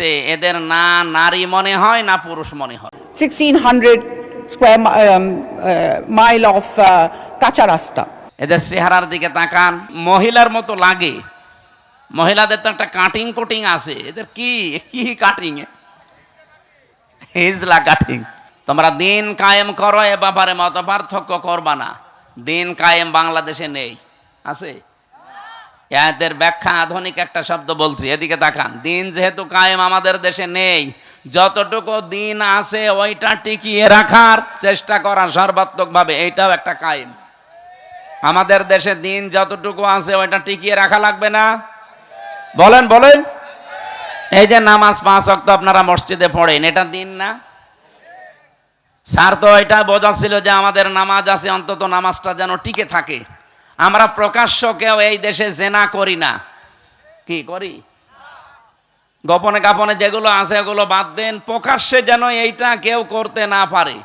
যে এদের না নারী মনে হয় না পুরুষ মনে হয়। 1600 square mile of কাঁচা রাস্তা। এদের চেহারার দিকে তাকান, মহিলার মতো লাগে। মহিলাদের তো একটা কাটিং কোটিং আছে, এদের কি কি কাটিং, হিজলা কাটিং। তোমরা দিন কায়েম করো, এ ব্যাপারে মত পার্থক্য করবা না। দিন কায়েম বাংলাদেশে নেই, আছে? এদের ব্যাখ্যা আধুনিক একটা শব্দ বলছি, এদিকে তাকান। দিন যেহেতু কায়েম আমাদের দেশে নেই, যতটুকু দিন আছে ওইটা টিকিয়ে রাখার চেষ্টা করা সর্বাত্মকভাবে, এইটাও একটা কায়েম। আমাদের দেশে দিন যতটুকু আছে ওইটা টিকিয়ে রাখা লাগবে না? বলেন বলেন। এই যে নামাজ 5 ওয়াক্ত আপনারা মসজিদে পড়েন, এটা দিন না? স্যার তো এটা বোঝাচ্ছিল যে আমাদের নামাজ আছে, অন্তত নামাজটা যেন টিকে থাকে। আমরা প্রকাশ্য কেউ এই দেশে জেনা করি না, কি করি? গোপনে গোপনে যেগুলো আছে ওগুলো বাদ দেন, প্রকাশ্যে যেন এইটা কেউ করতে না পারে।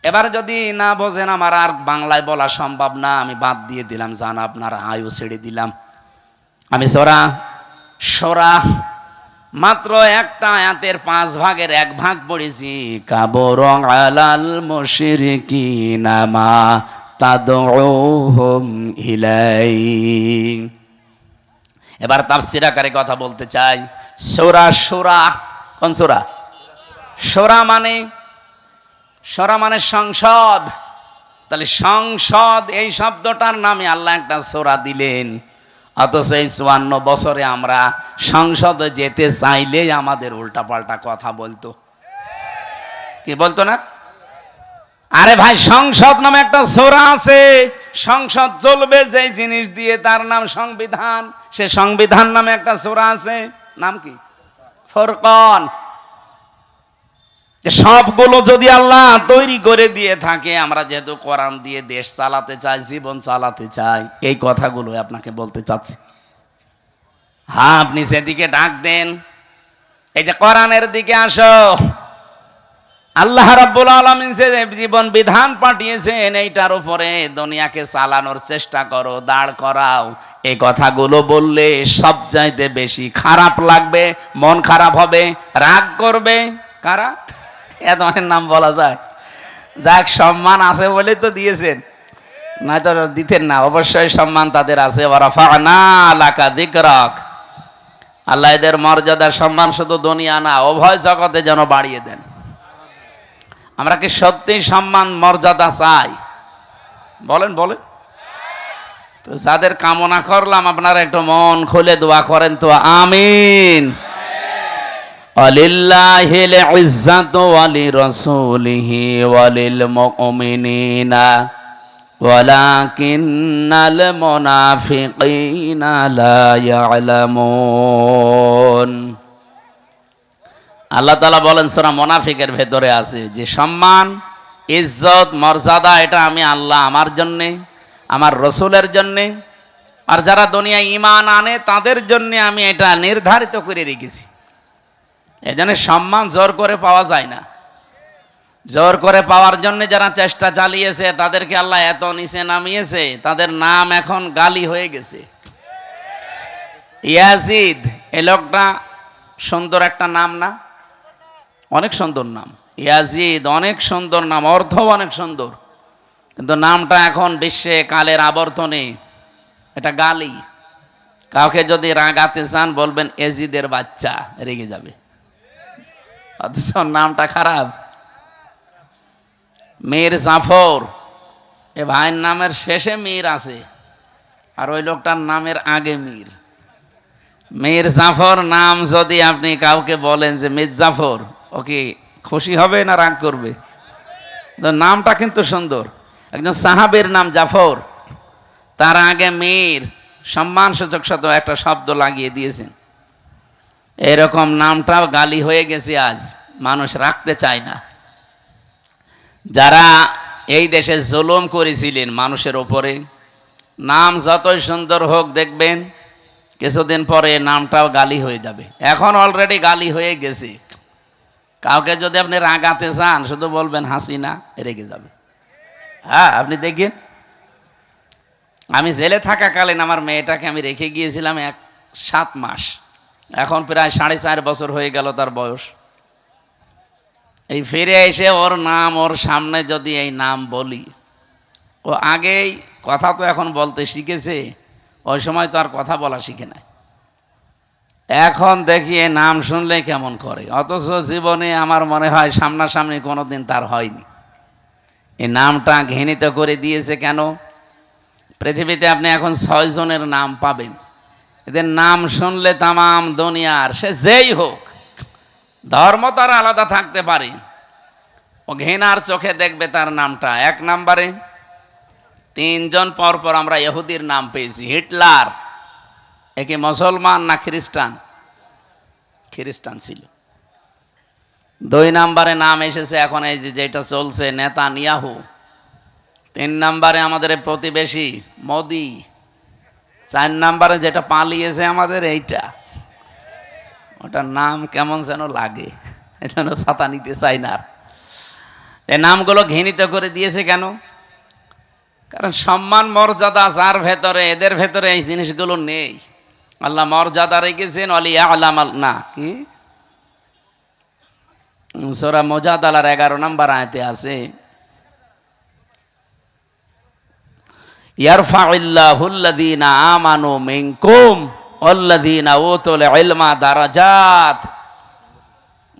এবার যদি না বোঝেন, আমার আর বাংলায় বলা সম্ভব না, আমি বাদ দিয়ে দিলাম, জান আপনার আয়ু ছেড়ে দিলাম। আমি সোরা মাত্র একটা আয়াতের 5 ভাগের 1 ভাগ পড়েছি। কাবরং আলাল মুশরিকিনা মা তাদউহুম ইলাই। এবার তাফসীর আকারে কথা বলতে চাই। সূরা কোন সূরা? সূরা মানে সংসদ। তাহলে সংসদ এই শব্দটার নামে আল্লাহ একটা সূরা দিলেন, অথচ এই 54 বছরে আমরা সংসদে যেতে চাইলেই আমাদের উল্টাপাল্টা কথা বলতো। কি বলতো না? আরে ভাই, সংসদ নামে একটা সূরা আছে, সংসদ চলবে যেই জিনিস দিয়ে তার নাম সংবিধান। সে সংবিধান নামে একটা সূরা আছে, নাম কি? ফুরকান। সবগুলো যদি আল্লাহ তৈরি করে দিয়ে থাকে, আমরা যেহেতু কোরআন দিয়ে দেশ চালাতে চাই, জীবন চালাতে চাই, এই কথাগুলো আপনাকে বলতে চাচ্ছি। হ্যাঁ, আপনি সেদিকে ডাক দেন, এই যে কোরআনের দিকে আসো। আল্লাহ রাব্বুল আলামিন যে জীবন বিধান পাঠিয়েছেন, এইটার উপরে দুনিয়াকে চালানোর চেষ্টা করো, দাঁড় করাও। এই কথাগুলো বললে সবচাইতে বেশি খারাপ লাগবে, মন খারাপ হবে, রাগ করবে। কারা? এত নাম বলা যায়? যাক, সম্মান আছে বলে তো দিয়েছেন, নয়তো দিতেন না। অবশ্যই সম্মান তাদের আছে। ওয়ারাফা'না লাকা যিকরাক। আল্লাহ এদের মর্যাদা সম্মান শুধু দুনিয়া না, উভয় জগতে যেন বাড়িয়ে দেন। আমরা কি সত্যি সম্মান মর্যাদা চাই? বলেন বলেন। তো যাদের কামনা করলাম, আপনারা একটু মন খুলে দোয়া করেন তো, আমিন। আলিল্লাহিল ইজ্জাতু ওয়ালিরাসূলিহি ওয়ালিল মুমিনিনা ওয়ালাকিন্নাল মুনাফিকিনা লা ইয়ালামুন। আল্লাহ তাআলা বলেন সূরা মুনাফিকের ভেতরে আছে যে সম্মান, ইজ্জত, মর্যাদা এটা আমি আল্লাহ আমার জন্যে, আমার রসুলের জন্যে, আর যারা দুনিয়ায় ঈমান আনে তাদের জন্য আমি এটা নির্ধারিত করে রেখেছি। এজন্য সম্মান জোর করে পাওয়া যায় না। জোর করে পাওয়ার জন্য যারা চেষ্টা চালিয়েছে তাদেরকে আল্লাহ এত নিচে নামিয়েছে, তাদের নাম এখন গালি হয়ে গেছে। ইয়াজিদ, এই লোকটা সুন্দর একটা নাম না? অনেক সুন্দর নাম ইয়াজিদ, অনেক সুন্দর নাম, অর্থ অনেক সুন্দর, কিন্তু নামটা এখন বিশ্বে কালের আবর্তনে এটা গালি। কাউকে যদি রাগাতে চান বলবেন এজিদের বাচ্চা, রেগে যাবে, অথচ নামটা খারাপ। মীর জাফর, এ ভাইয়ের নামের শেষে মীর আছে, আর ওই লোকটার নামের আগে মীর। মীর জাফর নাম যদি আপনি কাউকে বলেন যে মীর জাফর, ওকে খুশি হবে না রাগ করবে? তো নামটা কিন্তু সুন্দর। একজন সাহাবীর নাম জাফর, তার আগে মীর, সম্মানসূচক শব্দ একটা শব্দ লাগিয়ে দিয়েছেন। এরকম নামটাও গালি হয়ে গেছে, আজ মানুষ রাখতে চায় না। যারা এই দেশে জুলুম করেছিলেন মানুষের ওপরে, নাম যতই সুন্দর হোক, দেখবেন কিছুদিন পরে নামটাও গালি হয়ে যাবে। এখন অলরেডি গালি হয়ে গেছে। কাউকে যদি আপনি রাগাতে চান শুধু বলবেন হাসিনা, রেগে যাবে। হ্যাঁ, আপনি দেখেন, আমি জেলে থাকাকালীন আমার মেয়েটাকে আমি রেখে গিয়েছিলাম 7 মাস। এখন প্রায় 4.5 বছর হয়ে গেল তার বয়স। এই ফিরে এসে ওর নাম, ওর সামনে যদি এই নাম বলি, ও আগেই কথা তো এখন বলতে শিখেছে, ওই সময় তো আর কথা বলা শিখে নাই। এখন দেখি এই নাম শুনলে কেমন করে, অথচ জীবনে আমার মনে হয় সামনাসামনি কোনোদিন তার হয়নি। এই নামটা ঘৃণিত করে দিয়েছে কেন? পৃথিবীতে আপনি এখন 6 জনের নাম পাবেন, এদের নাম শুনলে তামাম দুনিয়ার, সে যেই হোক, ধর্ম তার আলাদা থাকতে পারে, ও ঘৃণার চোখে দেখবে তার নামটা। 1 নম্বরে 3 জন পরপর আমরা ইহুদির নাম পেয়েছি। হিটলার একে মুসলমান না খ্রিস্টান? খ্রিস্টান ছিল। 2 নম্বরে নাম এসেছে এখন এই যেটা চলছে, নেতানিয়াহু। 3 নম্বরে আমাদের প্রতিবেশী মোদি। 4 নম্বরে যেটা পালিয়েছে আমাদের এইটা, ওটার নাম কেমন যেন লাগে, এটা ছাতা নিতে চাই না। এই নামগুলো ঘৃণিত করে দিয়েছে কেন? কারণ সম্মান মর্যাদা যার ভেতরে, এদের ভেতরে এই জিনিসগুলো নেই। আল্লাহ মর্যাদা রেখেছেন অলিয়া আলাম না কি সূরা মুজাদালার 11 নম্বর আয়াতে আছে, ইয়ারফাউল্লাহুল্লাযীনা আমানু মিনকুম ওয়াল্লাযীনা উতুল ইলমা দারাজাত।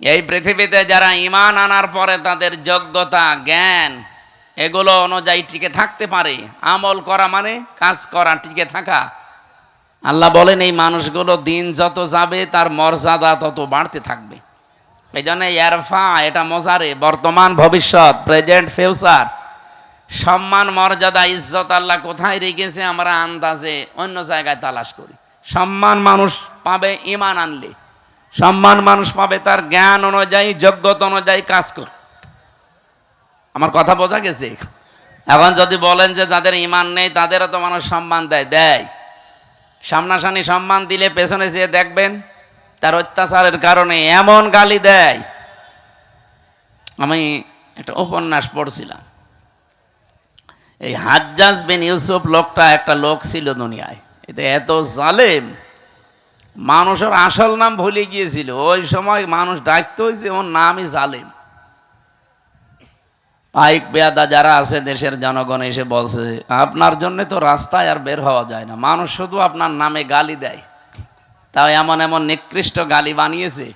এই পৃথিবীতে যারা ঈমান আনার পরে তাদের যোগ্যতা, জ্ঞান এগুলো অনুযায়ী টিকে থাকতে পারে, আমল করা মানে কাজ করা, টিকে থাকা, আল্লাহ বলেন এই মানুষগুলো দিন যত যাবে তার মর্যাদা তত বাড়তে থাকবে। এই জন্য ইয়ারফা, এটা মজারে, বর্তমান ভবিষ্যৎ, প্রেজেন্ট ফিউচার। সম্মান মর্যাদা ইজ্জত আল্লাহ কোথায় রেখেছে আমরা আন্দাজে অন্য জায়গায় তালাশ করি। সম্মান মানুষ পাবে ঈমান আনলে, সম্মান মানুষ পাবে তার জ্ঞান অনুযায়ী, যোগ্যতা অনুযায়ী কাজ করে। আমার কথা বোঝা গেছে? এখন যদি বলেন যে যাদের ঈমান নেই তাদেরও তো মানুষ সম্মান দেয়, সামনাসামনি সম্মান দিলে পেছনে যেয়ে দেখবেন তার অত্যাচারের কারণে এমন গালি দেয়। আমি একটা উপন্যাস পড়ছিলাম, এই হাজ্জাজ বিন ইউসুফ লোকটা একটা লোক ছিল দুনিয়ায়, এতে এত জালেম, মানুষের আসল নাম ভুলে গিয়েছিল। ওই সময় মানুষ ডাকতে হয়েছে ওর নামই জালেম। পাইক পেয়াদা যারা আছে দেশের জনগণ এসে বলছে, আপনার জন্য তো রাস্তায় আর বের হওয়া যায় না, মানুষ শুধু আপনার নামে গালি দেয়। তাও এমন এমন নিকৃষ্ট গালি বানিয়েছে।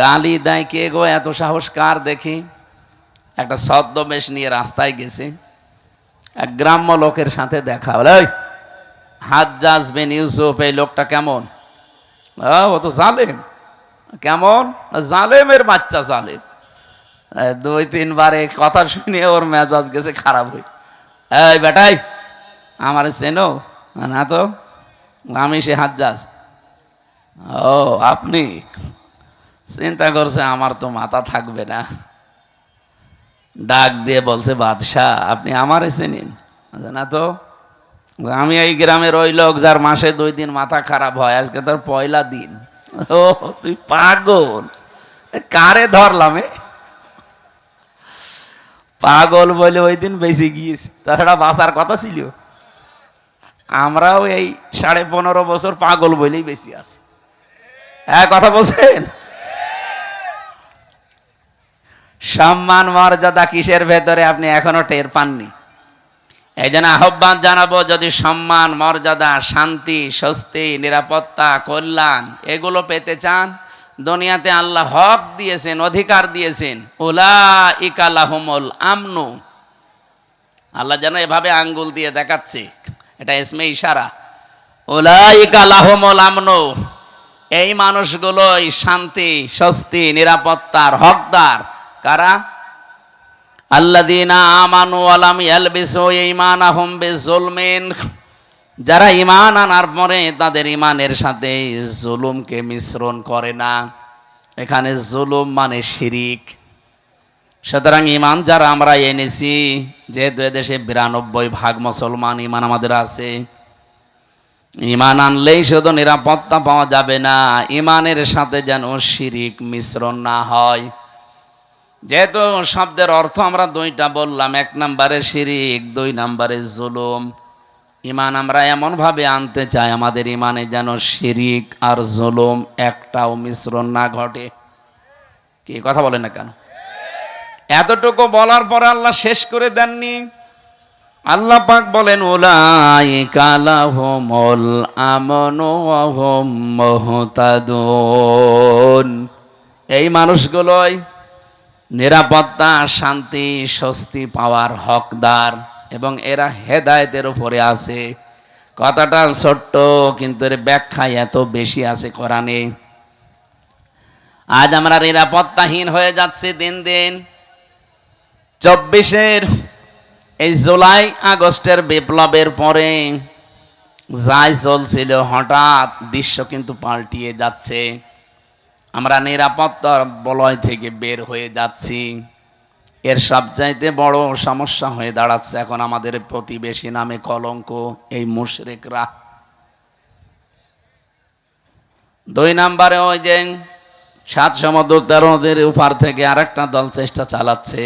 গালি দেয় কে গো, এত সাহস কার দেখি? একটা ছদ্মবেশ নিয়ে রাস্তায় গেছে, এক গ্রাম্য লোকের সাথে দেখা হলো। হাজ্জাজ বিন ইউসুফ, এই লোকটা কেমন? ও তো জালেম। কেমন? জালেমের বাচ্চা, জালেম। 2-3 বার এই কথা শুনে ওর মেজাজ গেছে খারাপ হয়ে। এই বেটাই, আমার চেনো না তো? আমি সে হাজ্জাজ। ও আপনি? চিন্তা করছে আমার তো মাথা থাকবে না, ডাক দিয়ে বলছে, বাদশাহ আপনি আমারে চেনেন না তো? আমি এই গ্রামের ওই লোক যার মাসে 2 দিন মাথা খারাপ হয়, আজকে তার পয়লা দিন। ও তুই পাগল, কারে ধরলাম? পাগল বলে ওই দিন বেঁচে গিয়েছি, তাছাড়া বাঁচার কথা ছিল। আমরাও এই 15.5 বছর পাগল বলেই বেশি আছি। হ্যাঁ, কথা বলছেন? সম্মান মর্যাদা কিসের ভেতরে আপনি এখনো টের পাননি। এই জন্য আহ্বান জানাবো, যদি সম্মান মর্যাদা, শান্তি, স্বস্তি, নিরাপত্তা, কল্যাণ এগুলো পেতে চান, দুনিয়াতে আল্লাহ হক দিয়েছেন, অধিকার দিয়েছেন, উলাইকা লাহুমুল আমনু। আল্লাহ যেন এভাবে আঙ্গুল দিয়ে দেখাচ্ছে, এটা ইসমে ইশারা। উলাইকা লাহুমুল আমনু, এই মানুষগুলোই শান্তি, স্বস্তি, নিরাপত্তার হকদার। কারা? আল্লাযীনা আমানু ওয়া লাম ইয়ালবিসু ঈমানাহুম বিযুলমিন, যারা ঈমান আনার পরে তাদের ঈমানের সাথে জুলুমকে মিশ্রণ করে না। এখানে জুলুম মানে শিরিক। সুতরাং ঈমান যারা আমরা এনেছি, যেহেতু এদেশে 92% মুসলমান ঈমান আমাদের আছে, ঈমান আনলেই শুধু নিরাপত্তা পাওয়া যাবে না, ঈমানের সাথে যেন শিরিক মিশ্রণ না হয়। যেহেতু শব্দের অর্থ আমরা 2টা বললাম, 1 নম্বরে শিরিক, 2 নম্বরে জুলুম। ইমান আমরা এমনভাবে আনতে চাই আমাদের ইমানে যেন শিরিক আর জুলুম একটাও মিশ্রণ না ঘটে। কি কথা বলেন না কেন? এতটুকু বলার পরে আল্লাহ শেষ করে দেননি। আল্লাহ পাক বলেন উলাইকা লাহুমুল আমনু ওয়া হুম মুহতাদুন। এই মানুষগুলোই নিরাপত্তা, শান্তি, স্বস্তি পাওয়ার হকদার এবং এরা হেদায়েতের উপরে আছে। কথাটা ছোট্ট কিন্তু এর ব্যাখ্যা এত বেশি আছে কোরআনে। আজ আমরা নিরাপত্তাহীন হয়ে যাচ্ছি দিন দিন। 24-এর এই জুলাই আগস্টের বিপ্লবের পরে যাই চলছিল হঠাৎ দৃশ্য কিন্তু পাল্টিয়ে যাচ্ছে। আমরা নিরাপত্তার বলয় থেকে বের হয়ে যাচ্ছি। এর সবচাইতে বড় সমস্যা হয়ে দাঁড়াচ্ছে এখন আমাদের প্রতিবেশী নামে কলঙ্ক এই মুশরিকরা। 2 নম্বরে ওই যে 7 সমুদ্র 13 নদীর উপার থেকে আরেকটা দল চেষ্টা চালাচ্ছে।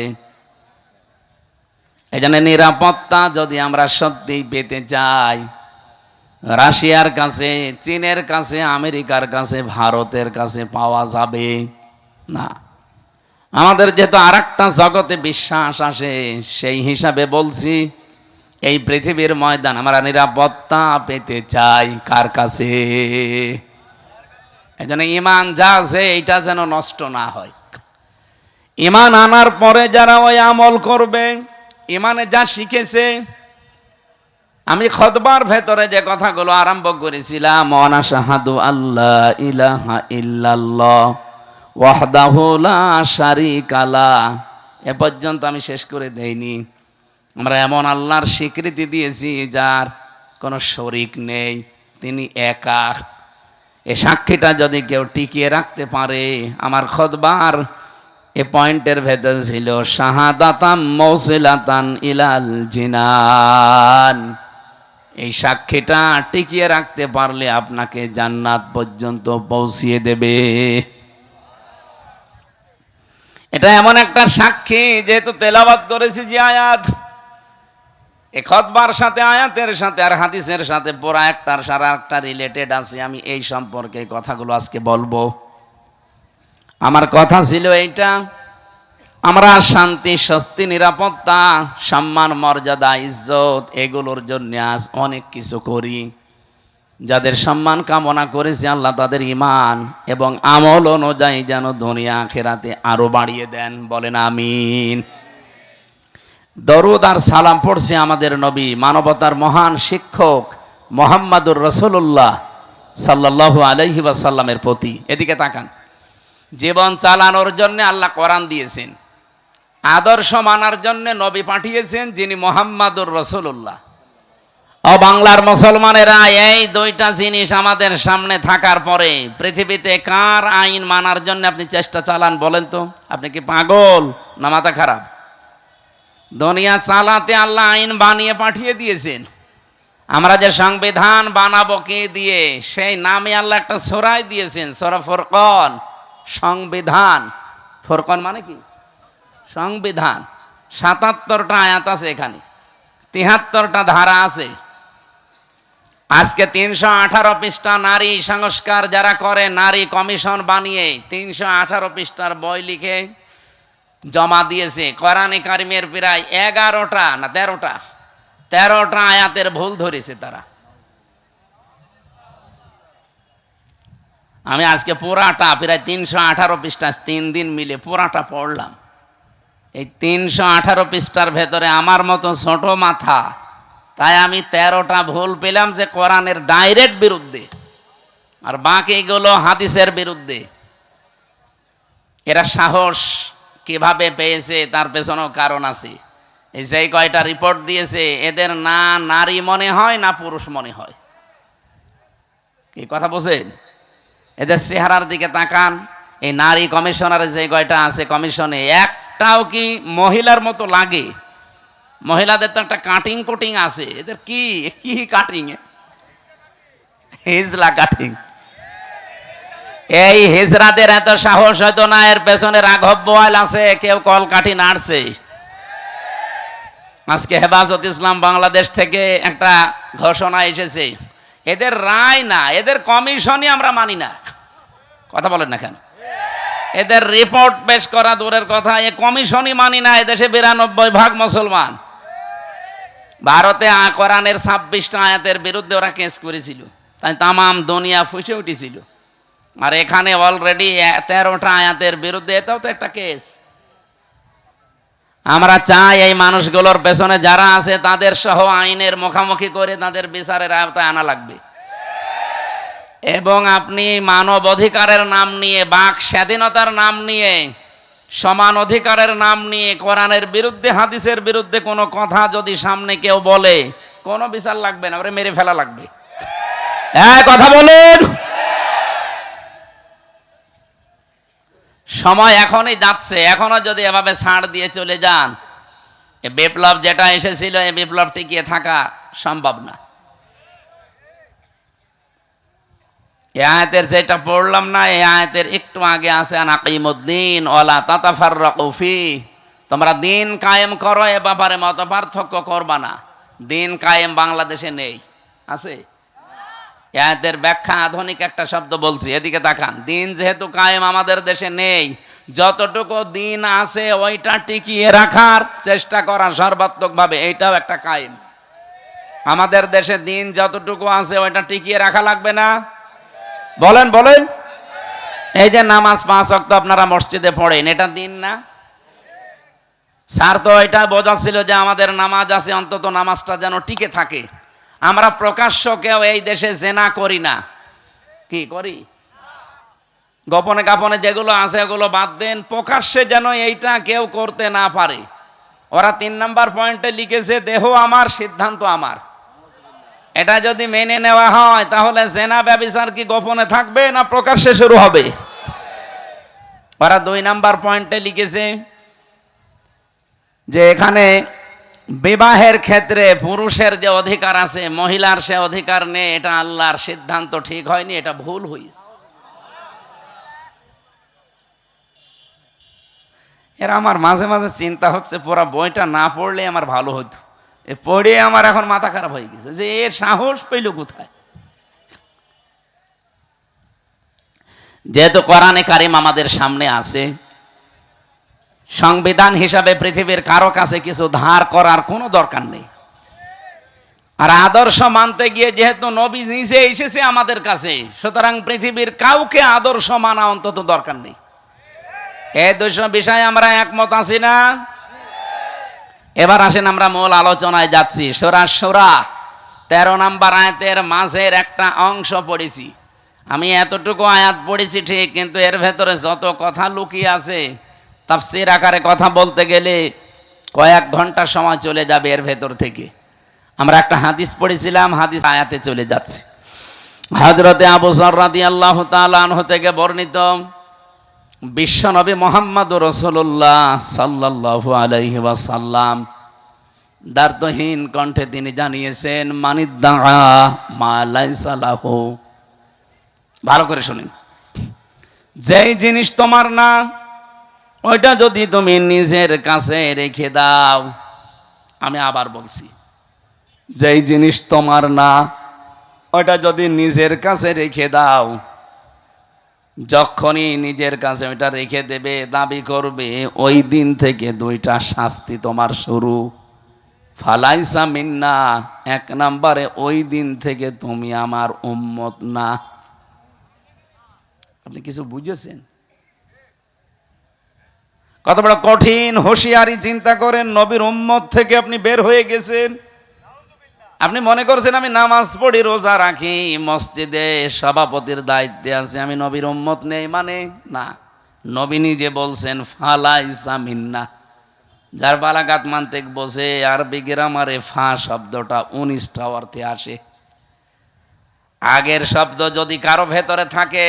এই জন্য নিরাপত্তা যদি আমরা সত্যি পেতে চাই, রাশিয়ার কাছে, চীনের কাছে, আমেরিকার কাছে, ভারতের কাছে পাওয়া যাবে না। আমাদের যেহেতু আরেকটা জগতে বিশ্বাস আসে, সেই হিসাবে বলছি এই পৃথিবীর ময়দান আমরা নিরাপত্তা পেতে চাই কার কাছে? এই জন্য ইমান যা আছে এইটা যেন নষ্ট না হয়। ইমান আনার পরে যারা ওই আমল করবে, ইমানে যা শিখেছে, আমি খুতবার ভেতরে যে কথাগুলো আরম্ভ করেছিলাম, ওয়ানা শাহাদু আল্লাহ ইলাহা ইল্লাল্লাহ ওয়াহদাহু লা শারীকা লা, এ পর্যন্ত আমি শেষ করে দেইনি। আমরা এমন আল্লাহর স্বীকৃতি দিয়েছি যার কোনো শরীক নেই, তিনি একা। এই সাক্ষীটা যদি কেউ টিকিয়ে রাখতে পারে, আমার খুতবার এ পয়েন্টের ভেতর ছিল শাহাদাতাম মৌসিলাতান ইলাল জিনান। এই সাক্ষীটা টিকিয়ে রাখতে পারলে আপনাকে জান্নাত পর্যন্ত পৌঁছিয়ে দেবে। এটা এমন একটা সাক্ষী, যেহেতু তেলাওয়াত করেছি যে আয়াত, এই খুতবার সাথে, আয়াতের সাথে আর হাদিসের সাথে পুরা একটার সারা একটা রিলেটেড আছে। আমি এই সম্পর্কে কথাগুলো আজকে বলবো। আমার কথা ছিল এইটা, আমরা শান্তি, স্বস্তি, নিরাপত্তা, সম্মান, মর্যাদা, ইজ্জত এগুলোর জন্য আজ অনেক কিছু করি। যাদের সম্মান কামনা করেছে আল্লাহ তাদের ইমান এবং আমল অনুযায়ী যেন দুনিয়া আখিরাতে আরো বাড়িয়ে দেন, বলেন আমিন। দরুদ আর সালাম পড়ছে আমাদের নবী, মানবতার মহান শিক্ষক মুহাম্মাদুর রাসূলুল্লাহ সাল্লাল্লাহু আলাইহি ওয়াসাল্লামের প্রতি। এদিকে তাকান। জীবন চালানোর জন্য আল্লাহ কোরআন দিয়েছেন, আদর্শ মানার জন্য নবী পাঠিয়েছেন যিনি মুহাম্মাদুর রাসূলুল্লাহ। ও বাংলার মুসলমানেরা, এই 2টা জিনিস আমাদের সামনে থাকার পরে পৃথিবীতে কার আইন মানার জন্য আপনি চেষ্টা চালান বলেন তো? আপনি কি পাগল না মাথা খারাপ? দুনিয়া চালাতে আল্লাহ আইন বানিয়ে পাঠিয়ে দিয়েছেন। আমরা যে সংবিধান বানাবো কে দিয়ে, সেই নামে আল্লাহ একটা সূরা দিয়েছেন, সূরা ফুরকান। সংবিধান, ফুরকান মানে কি? সংবিধান। 77টা আয়াত আছে এখানে, 73টা ধারা আছে। আজকে 318 পৃষ্ঠা নারী সংস্কার যারা করে, নারী কমিশন বানিয়ে 318 পৃষ্ঠার বই লিখে জমা দিয়েছে। কোরআনে কারিমের প্রায় 11টা না 13টা আয়াতের ভুল ধরেছে তারা। আমি আজকে পুরাটা প্রায় 318 পৃষ্ঠা 3 দিন মিলে পুরাটা পড়লাম। এই 318 পৃষ্ঠার ভেতরে আমার মতো ছোট মাথা, তাই আমি 13টা ভুল পেলাম যে কোরআনের ডাইরেক্ট বিরুদ্ধে, আর বাকিগুলো হাদিসের বিরুদ্ধে। এরা সাহস কিভাবে পেয়েছে তার পেছনেও কারণ আছে। এই যে কয়টা রিপোর্ট দিয়েছে, এদের না নারী মনে হয় না পুরুষ মনে হয়। কি কথা বলছেন? এদের চেহারার দিকে তাকান। এই নারী কমিশনার যে কয়টা আছে কমিশনে, একটাও কি মহিলার মতো লাগে? মহিলাদের তো একটা কাটিং কুটিং আছে, এদের কি কি কাটিং? হিজলা কাটিং। এই হিজরাদের এত সাহস হয়তো না, এর পেছনে রাঘব বোয়াল আছে, কেউ কল কাঠি নাড়ছে। আজকে হেফাজত ইসলাম বাংলাদেশ থেকে একটা ঘোষণা এসেছে, এদের রায় না, এদের কমিশনই আমরা মানি না। কথা বলেন না কেন? এদের রিপোর্ট পেশ করা দূরের কথা, এ কমিশনই মানি না। এদেশে 92% মুসলমান। ভারতে কোরআনের 26টা আয়াতের বিরুদ্ধে ওরা কেস করেছিল, তাই তামাম দুনিয়া ফুঁসে উঠেছিল। আর এখানে অলরেডি 13টা আয়াতের বিরুদ্ধে, এটাও তো একটা কেস। আমরা চাই এই মানুষগুলোর পেছনে যারা আছে তাদের সহ আইনের মুখোমুখি করে তাদের বিচারের আওতায় আনা লাগবে। এবং আপনি মানব অধিকারের নাম নিয়ে, বাক স্বাধীনতার নাম নিয়ে, সমান অধিকারের নাম নিয়ে কোরআনের বিরুদ্ধে, হাদিসের বিরুদ্ধে কোনো কথা যদি সামনে কেউ বলে, কোনো বিচার লাগবে না, ওরে মেরে ফেলা লাগবে। কথা বলুন। সময় এখনই যাচ্ছে, এখনো যদি এভাবে ছাড় দিয়ে চলে যান, এ বিপ্লব যেটা এসেছিল, এই বিপ্লব টিকিয়ে থাকা সম্ভব না। এই আয়াতের যেটা পড়লাম না, এই আয়াতের একটু আগে আছে আনাকিমুদ্দিন ওয়ালা তাতাফাররাকু ফি, তোমরা দিন কায়েম করো, এ ব্যাপারে মত পার্থক্য করবা না। দিন কায়েম বাংলাদেশে নেই, আছে? এই আয়াতের ব্যাখ্যা আধুনিক একটা শব্দ বলছি, এদিকে তাকান। দিন যেহেতু কায়েম আমাদের দেশে নেই, যতটুকু দিন আছে ওইটা টিকিয়ে রাখার চেষ্টা করা সর্বাত্মকভাবে, এইটাও একটা কায়েম। আমাদের দেশে দিন যতটুকু আছে ওইটা টিকিয়ে রাখা লাগবে না? বলেন বলেন। এই যে নামাজ 5 ওয়াক্ত আপনারা মসজিদে পড়েন, এটা দিন না? স্যার তো এটা বোঝাচ্ছিল যে আমাদের নামাজ আছে, অন্তত নামাজটা যেন টিকে থাকে। আমরা প্রকাশ্য কেউ এই দেশে জেনা করি না, কি করি? গোপনে গোপনে যেগুলো আছে এগুলো বাদ দেন, প্রকাশ্যে যেন এইটা কেউ করতে না পারে। ওরা 3 নম্বর পয়েন্টে লিখেছে, দেহ আমার, সিদ্ধান্ত আমার। এটা যদি মেনে নেওয়া হয়, তাহলে জেনা ব্যভিচার কি গোপনে থাকবে না প্রকাশ্যে শুরু হবে? ওরা 2 নম্বর পয়েন্টে লিখেছে যে এখানে বিবাহের ক্ষেত্রে পুরুষের যে অধিকার আছে, মহিলার সে অধিকার নেই। এটা আল্লাহর সিদ্ধান্ত ঠিক হয়নি, এটা ভুল হয়েছে। এরা আমার মাঝে মাঝে চিন্তা হচ্ছে, পুরা বইটা না পড়লে আমার ভালো হতো। এ পড়ে আমার এখন মাথা খারাপ হয়ে গেছে যে এর সাহস পেল কোথায়। যেহেতু কোরআনে কারিম আমাদের সামনে আছে, সংবিধান হিসাবে পৃথিবীর কারো কাছে কিছু ধার করার কোনো দরকার নেই। আর আদর্শ মানতে গিয়ে যেহেতু নবী নিজে এসেছে আমাদের কাছে, সুতরাং পৃথিবীর কাউকে আদর্শ মানা অন্তত দরকার নেই। এই 2 বিষয়ে আমরা একমত আছি না? এবার আসেন আমরা মূল আলোচনায় যাচ্ছি। সূরা শূরা 13 নম্বর আয়াতের মাঝের একটা অংশ পড়েছি। আমি এতটুকু আয়াত পড়েছি ঠিক, কিন্তু এর ভেতরে যত কথা লুকিয়ে আছে, তাফসীর আকারে কথা বলতে গেলে কয়েক ঘন্টা সময় চলে যাবে এর ভেতর থেকে। আমরা একটা হাদিস পড়েছিলাম, হাদিস আয়াতে চলে যাচ্ছে। হযরতে আবু যর রাদিয়াল্লাহু তাআলা আনহু থেকে বর্ণিত, বিশ্বনবী মুহাম্মদুর রাসূলুল্লাহ সাল্লাল্লাহু আলাইহি ওয়াসাল্লাম দ্বার্থহীন কণ্ঠে তিনি জানিয়েছেন, মানিদ্দাআ মা লাইসা লাহু। ভালো করে শুনুন, যেই জিনিস তোমার না, ওইটা যদি তুমি নিজের কাছে রেখে দাও, আমি আবার বলছি, যেই জিনিস তোমার না, ওইটা যদি নিজের কাছে রেখে দাও, যখনই নিজের কাছে ওইটা রেখে দেবে, দাবি করবে, ওই দিন থেকে 2টা শাস্তি তোমার শুরু। ফালাইসা মিন্না, 1 নম্বরে ওই দিন থেকে তুমি আমার উম্মত না। আপনি কিছু বুঝেছেন? কত বড় কঠিন হুঁশিয়ারি চিন্তা করেন। নবীর উম্মত থেকে আপনি বের হয়ে গেছেন। আপনি মনে করছেন আমি নামাজ পড়ি, রোজা রাখি, মসজিদে সভাপতির দায়িত্বে আছে, আমি নবীর উম্মত নেই মানে না। নবী নিজে বলছেন ফালাইসা মিন্না। যার বালাগাত মানতেক বসে আরবি গ্রামারে ফা শব্দটা 19টা অর্থে আসে। আগের শব্দ যদি কারো ভেতরে থাকে,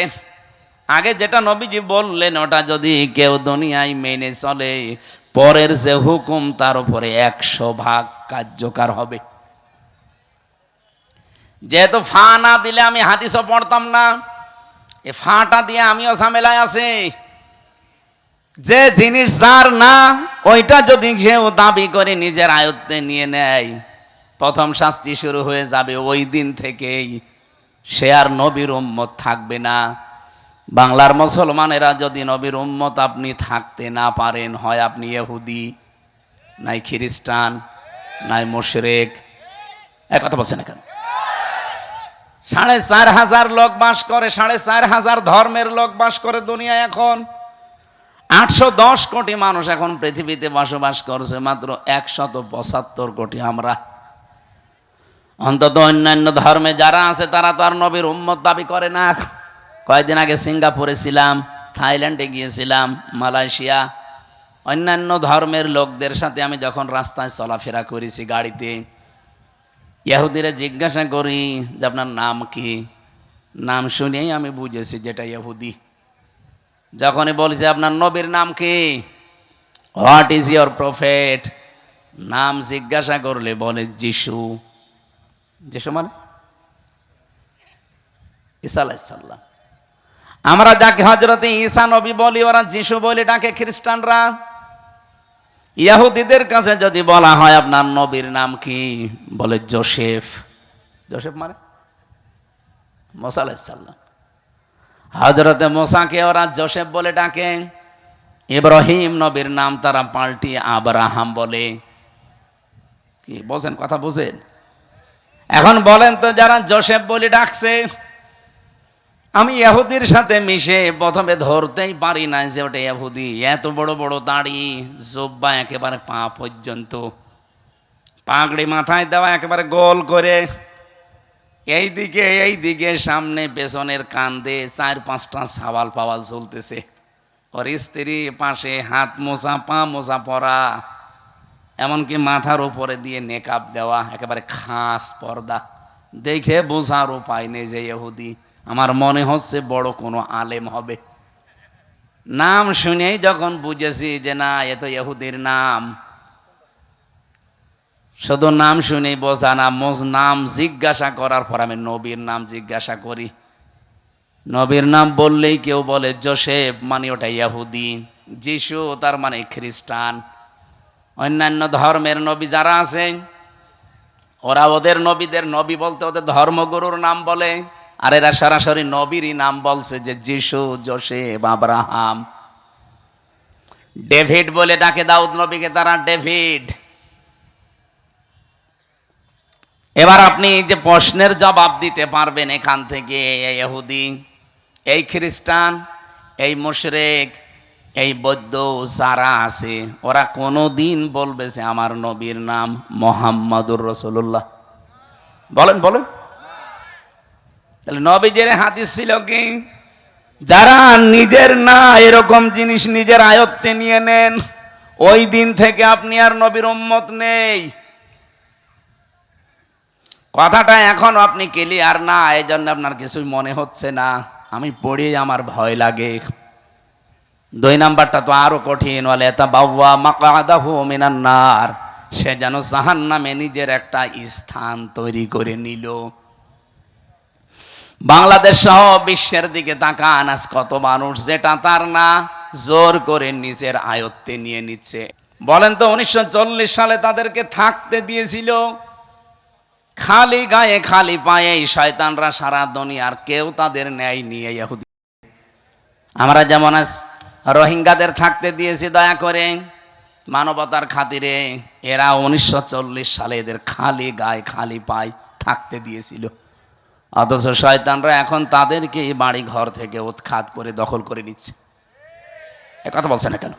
আগে যেটা নবীজি বললেন ওটা যদি কেউ দুনিয়ায় মেনে চলে, পরের যে হুকুম তার উপরে 100 ভাগ কার্যকর হবে। যেহেতু ফা না দিলে আমি হাদিসও পড়তাম না, এ ফাটা দিয়ে আমিও ঝামেলায় আছি। যে জিনিস যার না ওইটা যদি কেউ দাবি করে নিজের আয়ত্তে নিয়ে নেয়, প্রথম শাস্তি শুরু হয়ে যাবে ওই দিন থেকেই। সে আর নবীর উম্মত থাকবে না। বাংলার মুসলমানেরা যদি নবীর উম্মত আপনি থাকতে না পারেন, হয় আপনি ইহুদি, নাই খ্রিস্টান, নাই মুশরিক। এক কথা বলছেন না কেন? 4,500 লোক বাস করে, 4,500 ধর্মের লোক বাস করে দুনিয়া। এখন 810 কোটি মানুষ এখন পৃথিবীতে বসবাস করছে, মাত্র 175 কোটি আমরা। অন্তত অন্যান্য ধর্মে যারা আছে তারা তো আর নবীর উম্মত দাবি করে না। কয়েকদিন আগে সিঙ্গাপুরে ছিলাম, থাইল্যান্ডে গিয়েছিলাম, মালয়েশিয়া। অন্যান্য ধর্মের লোকদের সাথে আমি যখন রাস্তায় চলাফেরা করেছি গাড়িতে, ইহুদিরা জিজ্ঞাসা করি যে আপনার নাম কি? নাম শুনেই আমি বুঝেছি যেটা ইহুদি। যখনই বলছে আপনার নবীর নাম কি, হোয়াট ইজ ইয়োর প্রফেট, নাম জিজ্ঞাসা করলে বলে যিশু। যিশু মানে ঈসা আলাইহিস সালাম। আমরা যাকে হযরতে ঈসা নবী বলি, ওরা যিশু বলে ডাকে খ্রিস্টানরা। ইহুদিদের কাছে যদি বলা হয় আপনার নবীর নাম কি, বলে যোসেফ। যোসেফ মানে মুসা আলাইহিস সালাম। হযরতে মুসাকে ওরা যোসেফ বলে ডাকে। ইব্রাহিম নবীর নাম তারা পাল্টিয়ে আব্রাহাম বলে। কি বলছেন? কথা বুঝেন? এখন বলেন তো, যারা যোসেফ বলে ডাকছে, আমি ইহুদির সাথে মিশে প্রথমে ধরতেই পারি না যে ওটা ইহুদি। এত বড় বড় দাড়ি, জুব্বা একেবারে পা পর্যন্ত, পাগড়ি মাথায় দেওয়া একেবারে গোল করে, এইদিকে সামনে পেছনের কান্দে 4-5টা সাওয়াল পাওয়াল চলতেছে। ওর স্ত্রী পাশে হাত মোছা পা মোছা পরা, এমনকি মাথার উপরে দিয়ে নেকাব দেওয়া, একেবারে খাস পর্দা। দেখে বোঝার উপায় নেই যে ইহুদি। আমার মনে হচ্ছে বড় কোনো আলেম হবে। নাম শুনেই যখন বুঝেছি যে না, এ তো ইহুদির নাম। শুধু নাম শুনেই বোঝা না, নাম জিজ্ঞাসা করার পর আমি নবীর নাম জিজ্ঞাসা করি। নবীর নাম বললেই কেউ বলে যোসেফ, মানে ওটা ইহুদি। যিশু তার মানে খ্রিস্টান। অন্যান্য ধর্মের নবী যারা আছে, ওরা ওদের নবীদের নবী বলতে ওদের ধর্মগুরুর নাম বলে, আর এরা সরাসরি নবীরই নাম বলছে, যে যিশু, যোসেফ, আব্রাহাম। ডেভিড বলে ডাকে দাউদ নবীকে তারা, ডেভিড। এবার আপনি যে প্রশ্নের জবাব দিতে পারবেন এখান থেকে, এই ইহুদি, এই খ্রিস্টান, এই মুশরিক, এই বৌদ্ধ যারা আছে, ওরা কোনোদিন বলবে যে আমার নবীর নাম মুহাম্মাদুর রাসূলুল্লাহ? বলেন বলেন। তাহলে নবীজির হাদিস ছিল কি, যারা নিজের না এরকম জিনিস নিজের আয়ত্তে নিয়ে নেন, ওই দিন থেকে আপনি আর নবীর উম্মত নেই। কথাটা এখন আপনি ক্লিয়ার না, এই জন্য আপনার কিছুই মনে হচ্ছে না। আমি পড়ি আমার ভয় লাগে। 2 নাম্বারটা তো আরো কঠিন, বলে তাবাওয়া মাকআদাহু মিনান নার, সে যেন জাহান্নামে নিজের একটা স্থান তৈরি করে নিল। বাংলাদেশ সহ বিশ্বের দিকে তাকান, আজ কত মানুষ যেটা তার না জোর করে নিজের আয়ত্তে নিয়ে নিচ্ছে। বলেন তো, 1940 সালে তাদেরকে থাকতে দিয়েছিল খালি গায়ে খালি পায়ে। শয়তানরা সারা দুনিয়ার কেউ তাদের ন্যায় নিয়ে ইহুদি। আমরা যেমন আজ রোহিঙ্গাদের থাকতে দিয়েছি দয়া করে, মানবতার খাতিরে, এরা 1940 সালে এদের খালি গায়ে খালি পায়ে থাকতে দিয়েছিল। অথচ শয়তানরা এখন তাদেরকে বাড়ি ঘর থেকে উৎখাত করে দখল করে নিচ্ছে। এ কথা বলছে না কেন?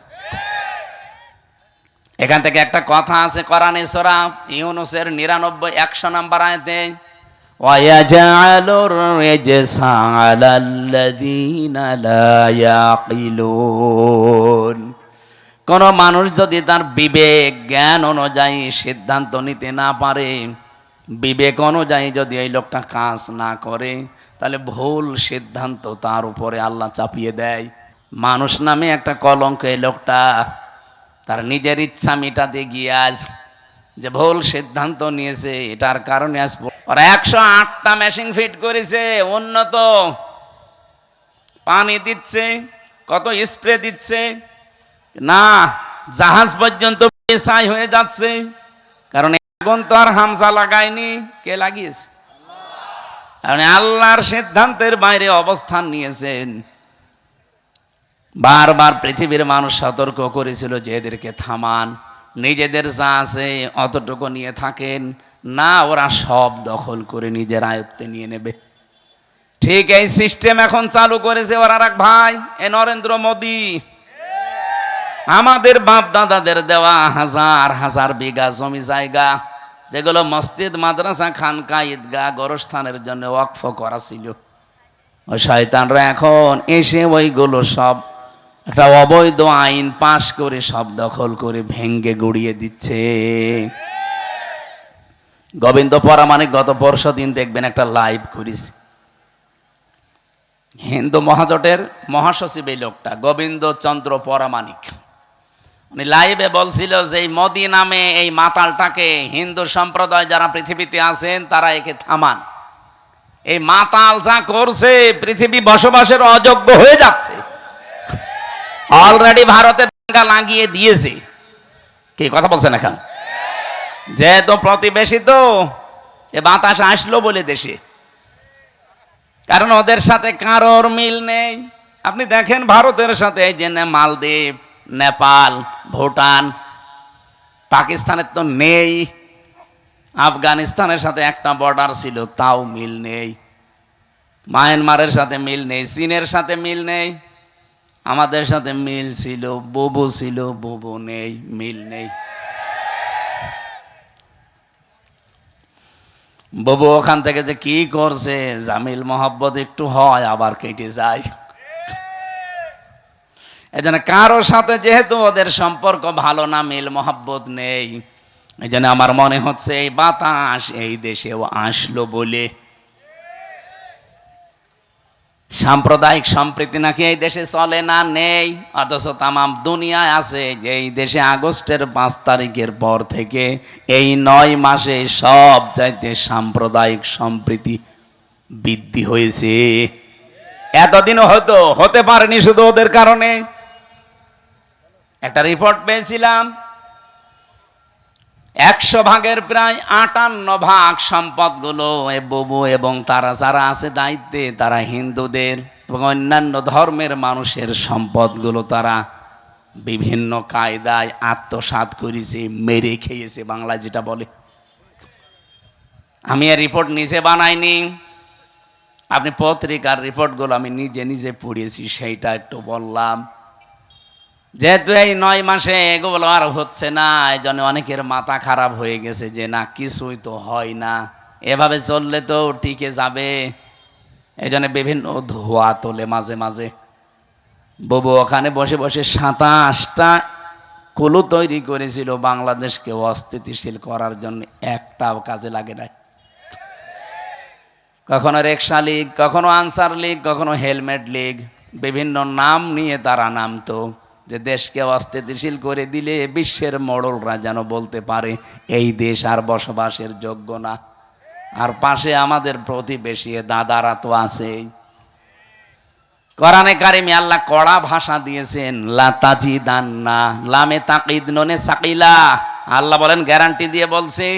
এখান থেকে একটা কথা আছে কোরআনে সূরা ইউনূসের 99-100 নম্বর আয়াতে, ওয়ায়াজআলুর রিজসা আলাল্লাযীনা লা ইয়াকিলুন। কোন মানুষ যদি তার বিবেক জ্ঞান অনুযায়ী সিদ্ধান্ত নিতে না পারে, বিবেক অনুযায়ী যদি এই লোকটা কাজ না করে, তাহলে ভুল সিদ্ধান্ত তার উপরে আল্লাহ চাপিয়ে দেয়। মানুষ নামে একটা কলঙ্ক এই লোকটা, তার নিজের ইচ্ছা মিটাতে গিয়ে আজ যে ভুল সিদ্ধান্ত নিয়েছে, এটার কারণে আজ ওরা 108টা মেশিন ফিট করেছে, উন্নত পানি দিচ্ছে, কত স্প্রে দিচ্ছে, না, জাহাজ পর্যন্ত ছাই হয়ে যাচ্ছে, কারণ আগুন তো আর হামজা লাগায়নি, কে লাগিয়েছে? কারণ আল্লাহর সিদ্ধান্তের বাইরে অবস্থান নিয়েছেন। বারবার পৃথিবীর মানুষ সতর্ক করেছিল যে এদেরকে থামান, নিজেদের যা আছে অতটুকু নিয়ে থাকেন, না ওরা সব দখল করে নিজের আয়ত্তে নিয়ে নেবে। ঠিক এই সিস্টেম এখন চালু করেছে ওর আর এক ভাই, এ নরেন্দ্র মোদী। আমাদের বাপ দাদাদের দেওয়া হাজার হাজার বিঘা জমি জায়গা, যেগুলো মসজিদ, মাদ্রাসা, খানকা, ঈদগাহ, গোরস্থানের জন্য ওয়াকফ করা ছিল, ওই শয়তানরা এখন এসে ওইগুলো সব একটা অবৈধ আইন পাশ করে সব দখল করে ভেঙ্গে গুড়িয়ে দিচ্ছে। গোবিন্দ পরামানিক গত পরশু দিন দেখবেন একটা লাইভ করেছে, হিন্দু মহাজোটের মহাসচিব এই লোকটা গোবিন্দ চন্দ্র পরামানিক, উনি লাইভে বলছিল যে এই মোদি নামে এই মাতালটাকে হিন্দু সম্প্রদায় যারা পৃথিবীতে আছেন তারা একে থামান। এই মাতাল যা করছে পৃথিবী বসবাসের অযোগ্য হয়ে যাচ্ছে। অলরেডি ভারতে দাঙ্গা লাগিয়ে দিয়েছে। কি কথা বলছেন এখন? যেহেতু প্রতিবেশী তো, এ বাতাস আসলো বলে দেশে, কারণ ওদের সাথে কারোর মিল নেই। আপনি দেখেন ভারতের সাথে এই যে মালদ্বীপ, নেপাল, ভুটান, পাকিস্তানের তো নেই, আফগানিস্তানের সাথে একটা বর্ডার ছিল তাও মিল নেই, মায়ানমারের সাথে মিল নেই, চীনের সাথে মিল নেই, আমাদের সাথে মিল ছিল, বুবু ছিল, বুবু নেই, মিল নেই। বুবু ওখান থেকে যে কি করছে, জামিল মোহাব্বত একটু হয় আবার কেটে যায়। এজন্য কারোর সাথে যেহেতু ওদের সম্পর্ক ভালো না, মিল মোহাব্বত নেই, এই জন্য আমার মনে হচ্ছে এই বাতাস এই দেশেও আসলো বলে। সাম্প্রদায়িক সম্প্রীতি নাকি এই দেশে চলে না, নেই, অথচ তামাম দুনিয়ায় আছে যে এই দেশে আগস্টের 5 তারিখের পর থেকে এই 9 মাসে সব চাইতে সাম্প্রদায়িক সম্প্রীতি বৃদ্ধি হয়েছে। এতদিনও হতে পারেনি শুধু ওদের কারণে। একটা রিপোর্ট পেয়েছিলাম, 100 ভাগের প্রায় 58 ভাগ সম্পদগুলো বুবু এবং তারা যারা আছে দায়িত্বে, তারা হিন্দুদের এবং অন্যান্য ধর্মের মানুষের সম্পদগুলো তারা বিভিন্ন কায়দায় আত্মসাৎ করেছে, মেরে খেয়েছে, বাংলায় যেটা বলে। আমি এই রিপোর্ট নিজে বানাইনি, আপনি পত্রিকার রিপোর্টগুলো আমি নিজে নিজে পড়িয়েছি, সেইটা একটু বললাম। যেহেতু এই 9 মাসে এগুলো আর হচ্ছে না, এই জন্য অনেকের মাথা খারাপ হয়ে গেছে যে না কিছুই তো হয় না, এভাবে চললে তো টিকে যাবে। এই জন্য বিভিন্ন ধোয়া তোলে মাঝে মাঝে। বুবু ওখানে বসে বসে 27টা কুলু তৈরি করেছিল বাংলাদেশকে অস্থিতিশীল করার জন্য, একটাও কাজে লাগে নাই। কখনো রিকশা লীগ, কখনো আনসার লীগ, কখনো হেলমেট লীগ, বিভিন্ন নাম নিয়ে তারা নামতো, যে দেশকে অস্থিতিশীল করে দিলে বিশ্বের মোড়লরা যেন বলতে পারে এই দেশ আর বসবাসের যোগ্য না। আর পাশে আমাদের প্রতিবেশী দাদারা তো আছেই। কোরআনে কারিমে আল্লাহ কড়া ভাষা দিয়েছেন, লা তাজিদান্না, লামে তাকিদ নুনে সাকিলা। আল্লাহ বলেন, গ্যারান্টি দিয়ে বলছে,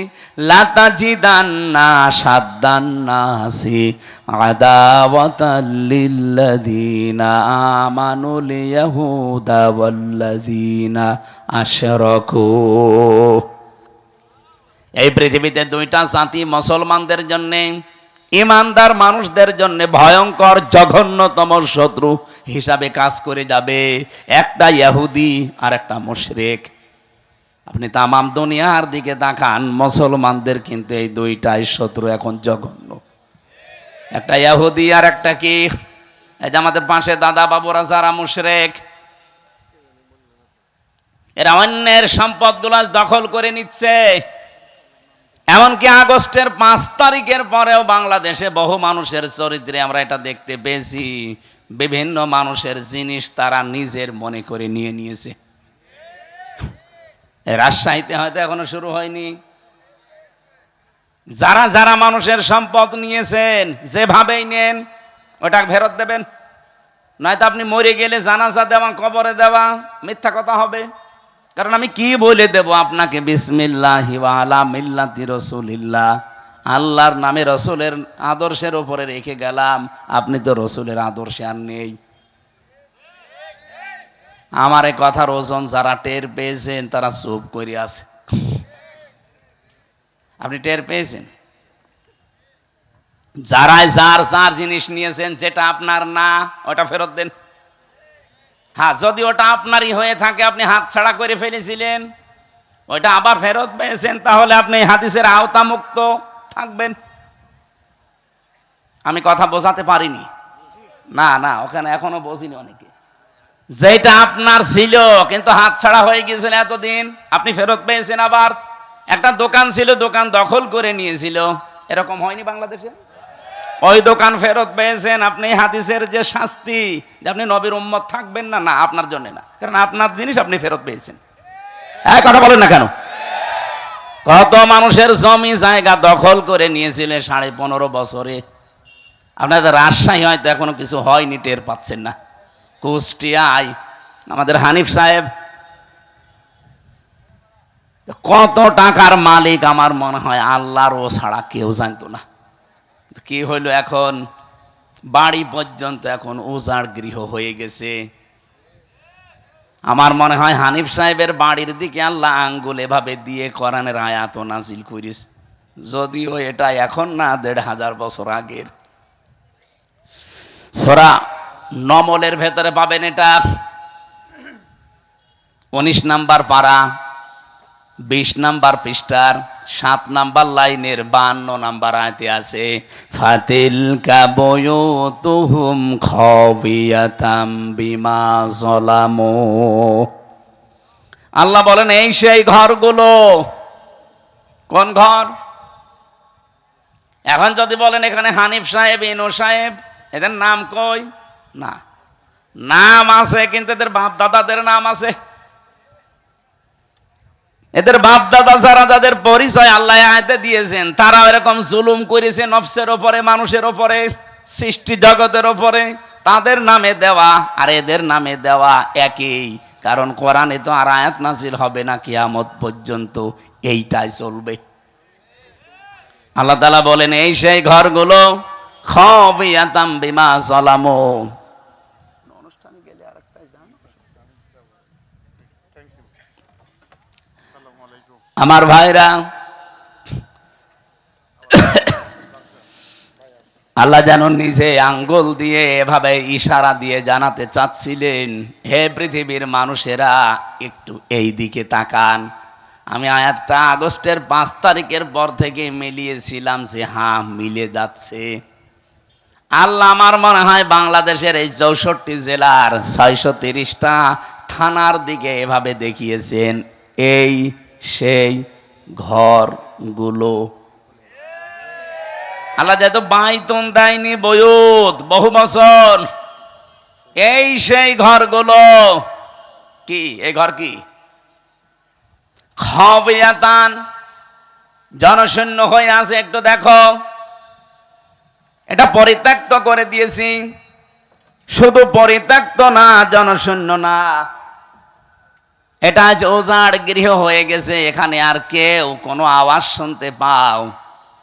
লা তাজিদান্না সাদ্দান্নাসি আদাওয়াতাল লিল্লাযিনা আমানুল ইয়াহুদা ওয়াল্লাযিনা আশরাকু। এই পৃথিবীতে 2টা জাতি মুসলমানদের জন্য, ইমানদার মানুষদের জন্য ভয়ঙ্কর জঘন্যতম শত্রু হিসাবে কাজ করে যাবে, একটা ইহুদি আর একটা মুশরিক। আপনি তামাম দুনিয়ার দিকে তাকান, মুসলমানদের কিন্তু এই 2টাই শত্রু এখন জঘন্য, একটা ইহুদি আর একটা কি, এই যে আমাদের পাশে দাদা বাবুরা যারা মুশরিক, এরা অন্যের সম্পদগুলো দখল করে নিচ্ছে। এমনকি আগস্টের 5 তারিখের পরেও বাংলাদেশে বহু মানুষের চরিত্রে আমরা এটা দেখতে পেয়েছি, বিভিন্ন মানুষের জিনিস তারা নিজের মনে করে নিয়ে নিয়েছে। রাজশাহীতে হয়তো এখনো শুরু হয়নি। যারা যারা মানুষের সম্পদ নিয়েছেন যেভাবেই নেন ওটা ফেরত দেবেন। নয়তো আপনি মরে গেলে জানাজা দেওয়া, কবরে দেওয়া মিথ্যা কথা হবে। কারণ আমি কি বলে দেব আপনাকে, বিসমিল্লাহি ওয়া আলা মিল্লাতি রাসূলিল্লাহ, আল্লাহর নামে রসুলের আদর্শের উপরে রেখে গেলাম, আপনি তো রসুলের আদর্শে আর নেই। আমার এই কথার ওজন যারা টের পেয়েছেন তারা চুপ করে আছে। আপনি টের পেয়েছেন? যারাই যার যার জিনিস নিয়েছেন, যেটা আপনার না ওটা ফেরত দেন। হ্যাঁ, যদি ওটা আপনারই হয়ে থাকে, আপনি হাত ছাড়া করে ফেলেছিলেন, ওইটা আবার ফেরত পেয়েছেন, তাহলে আপনি হাদিসের আওতামুক্ত থাকবেন। আমি কথা বোঝাতে পারিনি? না না, ওখানে এখনো বুঝিনি অনেকে। যেটা আপনার ছিল কিন্তু হাত ছাড়া হয়ে গিয়েছিল এতদিন, আপনি ফেরত পেয়েছেন। আবার একটা দোকান ছিল, দোকান দখল করে নিয়েছিল, এরকম হয়নি বাংলাদেশে? ওই দোকান ফেরত পেয়েছেন। আপনি হাদিসের যে শাস্তি, যে আপনি নবীর উম্মত থাকবেন না, না আপনার জন্য না, কারণ আপনার জিনিস আপনি ফেরত পেয়েছেন। এক কথা বলেন না কেন? কত মানুষের জমি জায়গা দখল করে নিয়েছিল 15.5 বছরে। আপনাদের রাজশাহী হয়তো এখনো কিছু হয়নি, টের পাচ্ছেন না। কুষ্টিয়ায় আমাদের হানিফ সাহেব কত টাকার মালিক, আমার মনে হয় আল্লাহর ও ছাড়া কেউ জানতো না। কি হইল এখন? বাড়ি পর্যন্ত এখন উজাড় গৃহ হয়ে গেছে। আমার মনে হয় হানিফ সাহেবের বাড়ির দিকে আল্লাহ আঙ্গুল এভাবে দিয়ে কোরআনের আয়াত নাজিল করিস, যদিও এটা এখন না, 1500 বছর আগের। সূরা নমলের ভেতরে পাবেন এটা, 19 নাম্বার পারা, 20 নাম্বার পৃষ্ঠার 7 নাম্বার লাইনের 52 নাম্বার আয়াতে আছে, ফাতিলকা বুয়ুতুহুম খাওয়িয়াতাম বিমা যালামু। আল্লাহ বলেন এই সেই ঘরগুলো। কোন ঘর? এখন যদি বলেন এখানে হানিফ সাহেব, ইনু সাহেব, এদের নাম কই? না, নাম আছে, কিন্তু এদের বাপ দাদাদের নাম আছে। এদের বাপ দাদা যারা, যাদের পরিচয় আল্লাহ আয়াতে দিয়েছেন, তারা এরকম জুলুম করেছে নফসের ওপরে, মানুষের ওপরে, সৃষ্টি জগতের ওপরে। তাদের নামে দেওয়া আর এদের নামে দেওয়া একই, কারণ কোরআনে তো আর আয়াত নাজিল হবে না কিয়ামত পর্যন্ত, এইটাই চলবে। আল্লাহ তাআলা বলেন এই সেই ঘরগুলো, খাওয়িয়াতাম বিমা যালামু। অনুষ্ঠানে গেলে আরেকটাই জানো আমার ভাইরা, আল্লাহ যেন নিজে আঙ্গুল দিয়ে এভাবে ইশারা দিয়ে জানাতে চাচ্ছিলেন, হে পৃথিবীর মানুষেরা একটু এই দিকে তাকান। আমি আয়াতটা আগস্টের 5 তারিখের পর থেকে মিলিয়েছিলাম যে হ্যাঁ মিলে যাচ্ছে। আল্লাহ আমার মনে হয় বাংলাদেশের এই 64 জেলার 630টা থানার দিকে এভাবে দেখিয়েছেন, এই সেই ঘরগুলো। আল্লাহ যেহেতু বাইতুন দেয়নি বয়ুত বহু বছর, এই সেই ঘরগুলো। কি এই ঘর? কি খাওয়িয়াতান, জনশূন্য হয়ে আছে। একটু দেখো, এটা পরিত্যক্ত করে দিয়েছি। শুধু পরিত্যক্ত না, জনশূন্য না, এটা আজ উজাড় গৃহ হয়ে গেছে। এখানে আর কেউ কোনো আওয়াজ শুনতে পাও?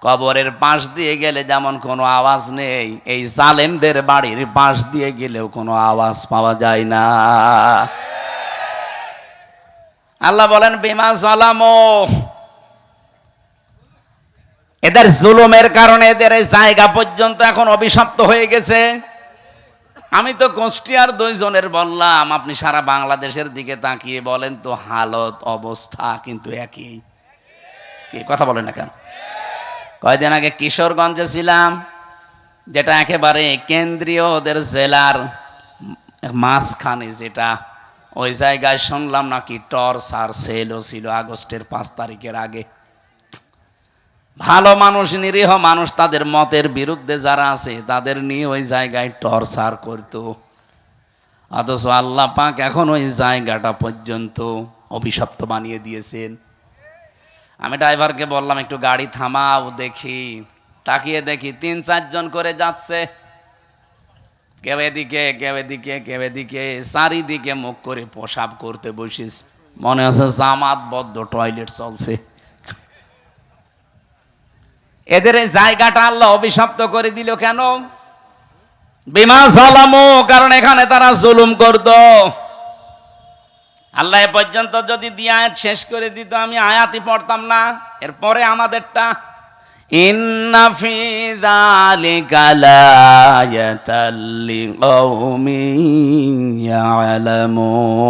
কবরের পাশ দিয়ে গেলে যেমন কোনো আওয়াজ নেই, এই জালেমদের বাড়ির পাশ দিয়ে গেলেও কোনো আওয়াজ পাওয়া যায় না। আল্লাহ বলেন বিমা যালামু, এদের জুলুমের কারণে এদের এই জায়গা পর্যন্ত এখন অভিশপ্ত হয়ে গেছে। আমি তো কুষ্টিয়ার 2 জনের বললাম, আপনি সারা বাংলাদেশের দিকে তাকিয়ে বলেন তো, হালত অবস্থা কিন্তু একই। কি কথা বলেন না কেন? কয়দিন আগে কিশোরগঞ্জে ছিলাম, যেটা একেবারে কেন্দ্রীয় ওদের জেলার মাঝখানে, যেটা ওই জায়গায় শুনলাম নাকি টর্চার সেলও ছিল আগস্টের 5 তারিখের আগে। ভালো মানুষ, নিরীহ মানুষ, তাদের মতের বিরুদ্ধে যারা আছে তাদের নিয়ে ওই জায়গায় টর্চার করতো। অথচ আল্লাহ পাক এখন ওই জায়গাটা পর্যন্ত অভিশপ্ত বানিয়ে দিয়েছেন। আমি ড্রাইভারকে বললাম একটু গাড়ি থামাও দেখি। তাকিয়ে দেখি 3-4 জন করে যাচ্ছে। কেউ এদিকে কেউ এদিকে কেউ এদিকে, চারিদিকে মুখ করে প্রসাব করতে বসিস, মনে হচ্ছে জামাতবদ্ধ টয়লেট চলছে। এদের এই জায়গাটা আল্লাহ অভিশপ্ত করে দিল কেন? বিমা সালামু, কারণ এখানে তারা জুলুম করত। আল্লাহ এ পর্যন্ত যদি দিয়ে আয়াত শেষ করে দিত, আমি আয়াতই পড়তাম না। এরপরে আমাদেরটা, ইন্না ফি যালিকা লায়াতাল লিকাউমিন ইয়ালামুন।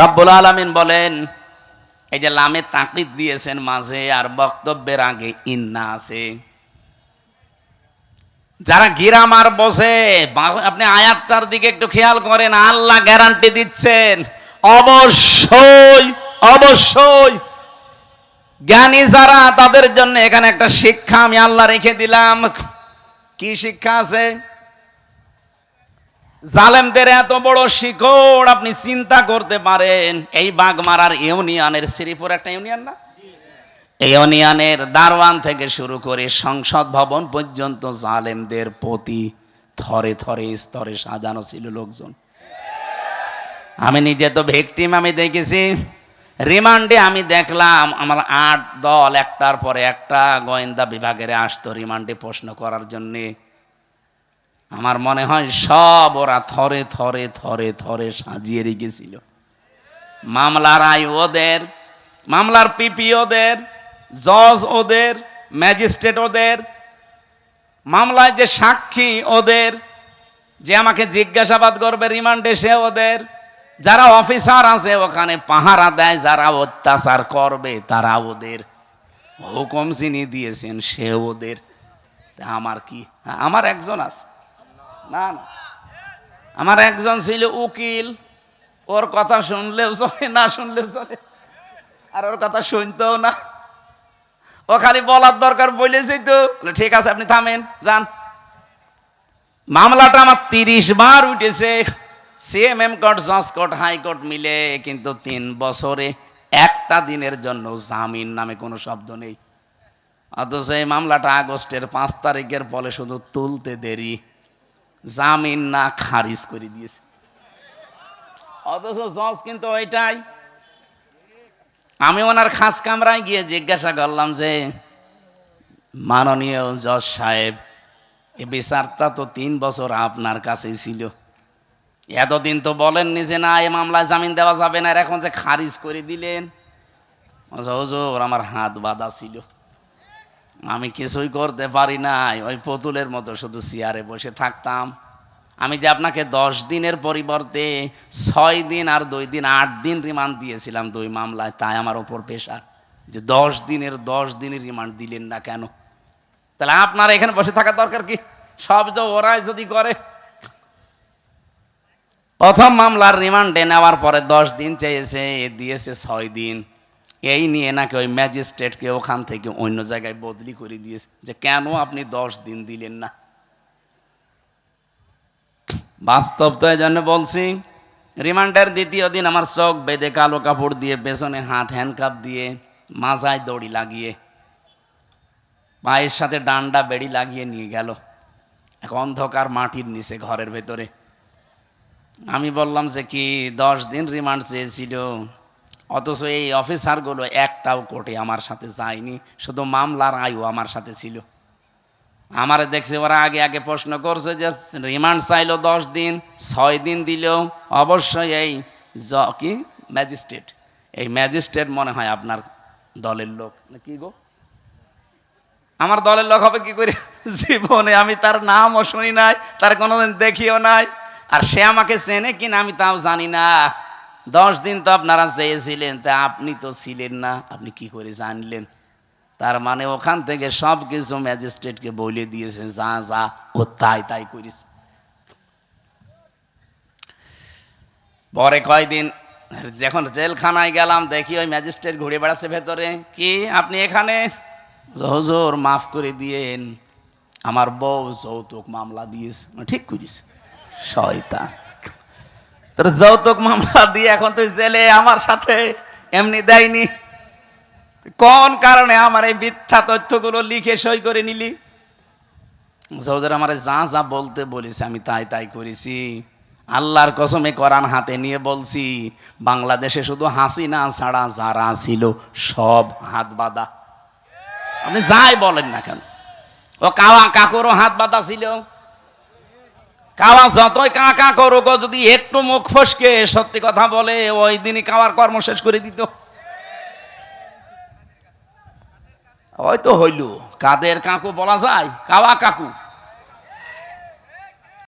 রব্বুল আলামিন বলেন, এই যে লামে তাকিদ দিয়েছেন মাঝে, আর বক্তব্যের আগে ইন্না আছে। যারা গিরামার বসে, আপনি আয়াতটার দিকে একটু খেয়াল করেন, আল্লাহ গ্যারান্টি দিচ্ছেন অবশ্যই অবশ্যই। জ্ঞানী যারা, তাদের জন্য এখানে একটা শিক্ষা আমি আল্লাহ রেখে দিলাম। কি শিক্ষা আছে? জালেমদের এত বড় শিকড় আপনি চিন্তা করতে পারেন, এই বাগমারার ইউনিয়নের, শ্রীপুর একটা ইউনিয়ন না, এই ইউনিয়নের দারওয়ান থেকে শুরু করে সংসদ ভবন পর্যন্ত জালেমদের প্রতি থরে থরে স্তরে সাজানো ছিল লোকজন। আমি নিজে তো ভিকটিম, আমি দেখেছি। রিমান্ডে আমি দেখলাম আমার 8 দল একটার পরে একটা গোয়েন্দা বিভাগের আসতো রিমান্ডে প্রশ্ন করার জন্যে। আমার মনে হয় সব ওরা থরে থরে থরে থরে সাজিয়ে রেখেছিল। মামলার আই ওদের, মামলার পিপি ওদের, জজ ওদের, ম্যাজিস্ট্রেট ওদের, মামলায় যে সাক্ষী ওদের, যে আমাকে জিজ্ঞাসাবাদ করবে রিমান্ডে সে ওদের, যারা অফিসার আছে ওখানে পাহারা দেয়, যারা অত্যাচার করবে তারা ওদের, হুকুম যিনি দিয়েছেন সে ওদের। তা আমার কি? আমার একজন আছে, না না, আমার একজন ছিল উকিল, ওর কথা শুনলেও চলে, না শুনলেও চলে, আর ওর কথা শুনতেও না। ও খালি বলার দরকার বলেছি তো, ঠিক আছে আপনি থামেন যান। মামলাটা আমার 30 বার উঠেছে, সিএমএম কোর্ট, জজ কোর্ট, হাইকোর্ট মিলে, কিন্তু 3 বছরে একটা দিনের জন্য জামিন নামে কোনো শব্দ নেই। অথচ এই মামলাটা আগস্টের 5 তারিখের ফলে শুধু তুলতে দেরি, জামিন না খারিজ করে দিয়েছে। অথচ জজ কিন্তু ওইটাই। আমি ওনার খাস কামরায় গিয়ে জিজ্ঞাসা করলাম যে, মাননীয় জজ সাহেব, এ বিচারটা তো 3 বছর আপনার কাছেই ছিল, এতদিন তো বলেননি যে না এ মামলায় জামিন দেওয়া যাবে না, এখন যে খারিজ করে দিলেন। হুজুর আমার হাত বাঁধা ছিল, আমি কিছুই করতে পারি নাই, ওই পুতুলের মতো শুধু চেয়ারে বসে থাকতাম। আমি যে আপনাকে 10 দিনের পরিবর্তে 6 দিন আর 2 দিন 8 দিন রিমান্ড দিয়েছিলাম 2 মামলায়, তাই আমার ওপর প্রেশার যে 10 দিনের রিমান্ড দিলেন না কেন? তাহলে আপনার এখানে বসে থাকার দরকার কি? সব তো ওরাই যদি করে। প্রথম মামলার রিমান্ডে নেওয়ার পরে 10 দিন চেয়েছে, দিয়েছে 6 দিন। এই নিয়ে নাকি ওই ম্যাজিস্ট্রেটকে ওখান থেকে অন্য জায়গায় বদলি করে দিয়েছে, যে কেন আপনি 10 দিন দিলেন না। বাস্তব তো এই জন্য বলছি। রিমান্ডের 2য় দিন আমার চোখ বেঁধে কালো কাপড় দিয়ে, পেছনে হাত হ্যান্ডকাপ দিয়ে, মাথায় দড়ি লাগিয়ে, পায়ের সাথে ডান্ডা বেড়ি লাগিয়ে নিয়ে গেল এক অন্ধকার মাটির নিচে ঘরের ভেতরে। আমি বললাম যে কি 10 দিন রিমান্ড চেয়েছিল, অথচ এই অফিসারগুলো একটাও কোর্টে আমার সাথে যায়নি, শুধু মামলার আয়ু আমার সাথে ছিল। আমারে দেখছে ওরা আগে আগে প্রশ্ন করছে যে রিমান্ড চাইলো 10 দিন, 6 দিন দিল, অবশ্যই এই কি ম্যাজিস্ট্রেট, এই ম্যাজিস্ট্রেট মনে হয় আপনার দলের লোক কি গো? আমার দলের লোক হবে কি করে? জীবনে আমি তার নামও শুনি নাই, তার কোনোদিন দেখিও নাই, আর সে আমাকে চেনে কিনা আমি তাও জানি না। 10 দিন তো আপনারা চেয়েছিলেন, তা আপনি তো ছিলেন না, আপনি কি করে জানলেন? তার মানে ওখান থেকে সব কিছু ম্যাজিস্ট্রেটকে বলে দিয়েছেন, যা যা ও তাই তাই করিস। পরে কয়দিন যখন জেলখানায় গেলাম, দেখি ওই ম্যাজিস্ট্রেট ঘুরে বেড়াচ্ছে ভেতরে। কি আপনি এখানে? হুজুর মাফ করে দিয়েন, আমার বউ যৌতুক মামলা দিয়েছে। ঠিক করিস, শয়তান, তোর যৌতুক মামলা দিয়ে এখন তুই জেলে, আমার সাথে এমনি দেয়নি, কোন কারণে আমার এই মিথ্যা তথ্যগুলো লিখে সই করে নিলি? সৌদের আমারে যা যা বলতে বলেছে আমি তাই তাই করেছি। আল্লাহর কসমে কোরআন হাতে নিয়ে বলছি, বাংলাদেশে শুধু হাসিনা ছাড়া যারা ছিল সব হাত বাঁধা। আপনি যাই বলেন না কেন, ও কাওয়া কাকুরও হাত বাঁধা ছিল। কাওয়া যতই কাকা করুক, ও যদি একটু মুখ ফসকে সত্যি কথা বলে, ওই দিনই কাওয়ার কর্ম শেষ করে দিত। ওই তো হইল, কাদের কাকু বলা যায়? কাওয়া কাকু।